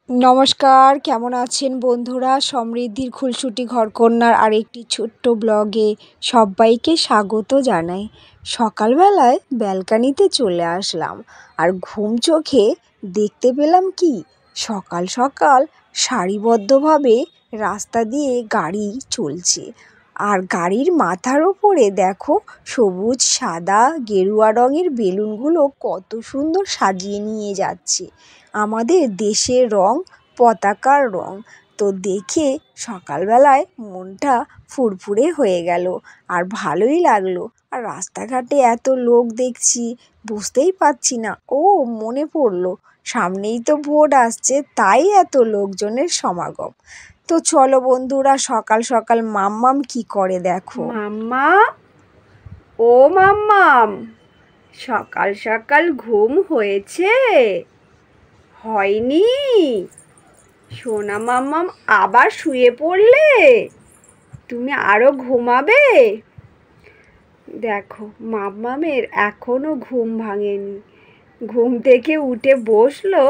নমস্কার, কেমন আছেন বন্ধুরা? সমৃদ্ধির খুলসুটি ঘরকন্যার আরেকটি ছোট্ট ব্লগে সবাইকে স্বাগত জানাই। সকালবেলায় ব্যালকানিতে চলে আসলাম আর ঘুম চোখে দেখতে পেলাম কি সকাল সকাল সারিবদ্ধভাবে রাস্তা দিয়ে গাড়ি চলছে। আর গাড়ির মাথার ওপরে দেখো সবুজ, সাদা, গেরুয়া রঙের বেলুনগুলো কত সুন্দর সাজিয়ে নিয়ে যাচ্ছে। আমাদের দেশের রং, পতাকার রং। তো দেখে সকালবেলায় মনটা ফুরফুরে হয়ে গেল আর ভালোই লাগলো। আর রাস্তাঘাটে এত লোক দেখছি, বুঝতেই পারছি না। ও মনে পড়লো, সামনেই তো ভোট আসছে, তাই এত লোকজনের সমাগম। তো চলো বন্ধুরা, সকাল সকাল মাম্মাম কি করে দেখো। মাম্মা, ও মাম্মাম, সকাল সকাল ঘুম হয়েছে? হয়নি? সোনা মাম্মাম, আবার শুয়ে পড়লে? তুমি আরো ঘুমাবে? দেখো, মাম্মামের এখনো ঘুম ভাঙেনি। ঘুম থেকে উঠে বসলো,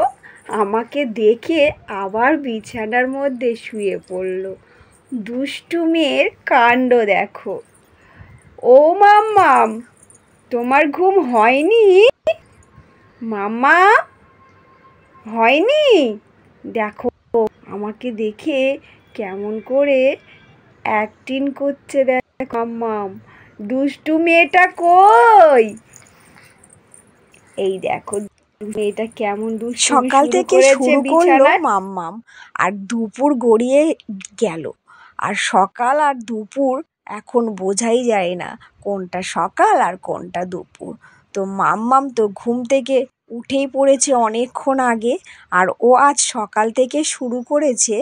আমাকে দেখে আবার বিছানার মধ্যে শুয়ে পড়লো। দুষ্টু মেয়ের কাণ্ড দেখো। ও মাম্মাম, তোমার ঘুম হয়নি? মাম্মা, হয়নি? দেখো আমাকে দেখে কেমন করে অ্যাক্টিং করছে। দেখ মাম্মাম, দুষ্টু মেয়েটা কই? এই দেখো মেয়েটা কেমন দুষ্টু সকাল থেকে শুরু করলো বিছানায়। মাম্মাম, আর দুপুর গড়িয়ে গেল। আর সকাল আর দুপুর এখন বোঝাই যায় না কোনটা সকাল আর কোনটা দুপুর। তো মাম্মাম তো ঘুম থেকে উঠেই পড়েছে অনেকক্ষণ আগে। আর ও আজ সকাল থেকে শুরু করেছে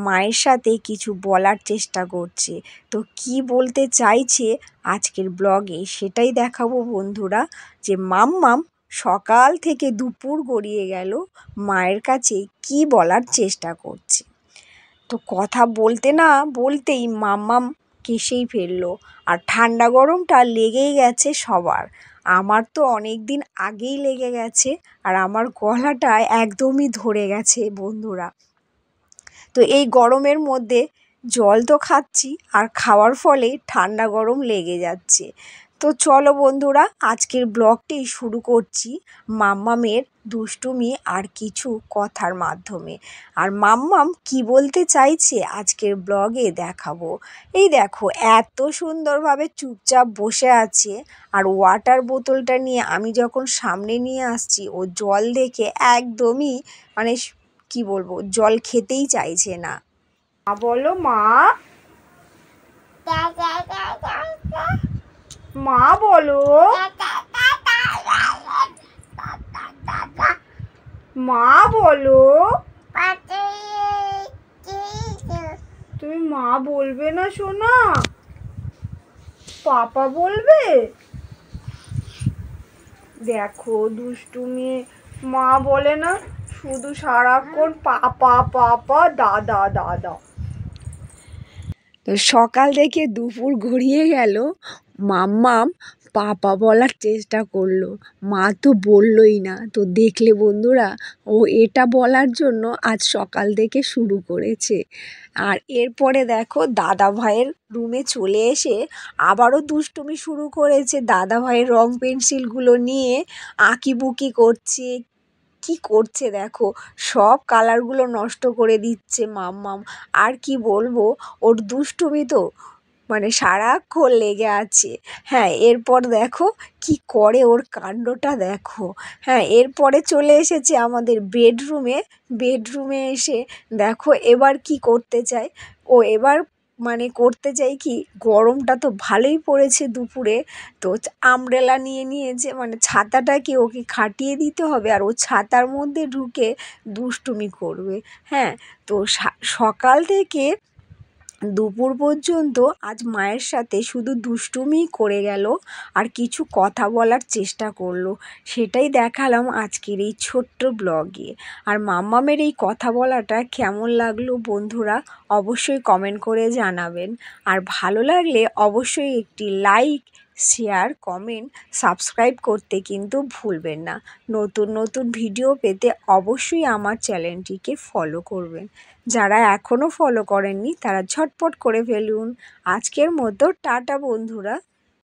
মায়ের সাথে কিছু বলার চেষ্টা করছে। তো কি বলতে চাইছে আজকের ব্লগে সেটাই দেখাবো বন্ধুরা। যে মাম্মাম সকাল থেকে দুপুর গড়িয়ে গেল মায়ের কাছে কি বলার চেষ্টা করছে। তো কথা বলতে না বলতেই মাম্মাম কেসেই ফেললো। আর ঠান্ডা গরমটা লেগেই গেছে সবার। আমার তো অনেক দিন আগেই লেগে গেছে আর আমার গলাটা একদমই ধরে গেছে বন্ধুরা। তো এই গরমের মধ্যে জল তো খাচ্ছি আর খাওয়ার ফলে ঠান্ডা গরম লেগে যাচ্ছে। তো চলো বন্ধুরা, আজকের ব্লগটি শুরু করছি মাম্মামের দুষ্টুমি আর কিছু কথার মাধ্যমে। আর মাম্মাম কি বলতে চাইছে আজকের ব্লগে দেখাবো। এই দেখো এত সুন্দরভাবে চুপচাপ বসে আছে। আর ওয়াটার বোতলটা নিয়ে আমি যখন সামনে নিয়ে আসছি, ও জল দেখে একদমই মানে কি বলবো, জল খেতেই চাইছে না। বলো মা, মা বলো, মা বলো। তুমি মা বলবে না সোনা? পাপা বলবে? দেখো দুষ্টু মেয়ে মা বলে না, শুধু সারাক্ষণ পাপা পাপা, দাদা দাদা। তো সকাল থেকে দুপুর গড়িয়ে গেল, মাম্মাম পাপা বলার চেষ্টা করলো, মা তো বললই না। তো দেখলে বন্ধুরা, ও এটা বলার জন্য আজ সকাল থেকে শুরু করেছে। আর এরপরে দেখো দাদা ভাইয়ের রুমে চলে এসে আবারও দুষ্টুমি শুরু করেছে। দাদা ভাইয়ের রং পেন্সিলগুলো নিয়ে আঁকিবুকি করছে। কি করছে দেখো, সব কালারগুলো নষ্ট করে দিচ্ছে মাম্মাম। আর কি বলবো, ওর দুষ্টুমি তো মানে সারাক্ষণ লেগে আছে। হ্যাঁ, এরপর দেখো কি করে, ওর কাণ্ডটা দেখো। হ্যাঁ, এরপরে চলে এসেছে আমাদের বেডরুমে এসে দেখো এবার কি করতে চায় ও। এবার মানে করতে চাই কি, গরমটা তো ভালোই পড়েছে দুপুরে। তো আমব্রেলা নিয়ে নিয়েছে, মানে ছাতাটাকে ওকে খাটিয়ে দিতে হবে আর ও ছাতার মধ্যে ঢুকে দুষ্টুমি করবে। হ্যাঁ, তো সকাল থেকে দুপুর পর্যন্ত আজ মায়ের সাথে শুধু দুষ্টুমিই করে গেল আর কিছু কথা বলার চেষ্টা করলো। সেটাই দেখালাম আজকের এই ছোট্ট ব্লগে। আর মাম্মামের এই কথা বলাটা কেমন লাগলো বন্ধুরা, অবশ্যই কমেন্ট করে জানাবেন। আর ভালো লাগলে অবশ্যই একটি লাইক শেয়ার, কমেন্ট, সাবস্ক্রাইব করতে কিন্তু ভুলবেন না। নতুন নতুন ভিডিও পেতে অবশ্যই আমার চ্যানেলটিকে ফলো করবেন। যারা এখনও ফলো করেননি তারা ঝটপট করে ফেলুন। আজকের মতো টাটা বন্ধুরা।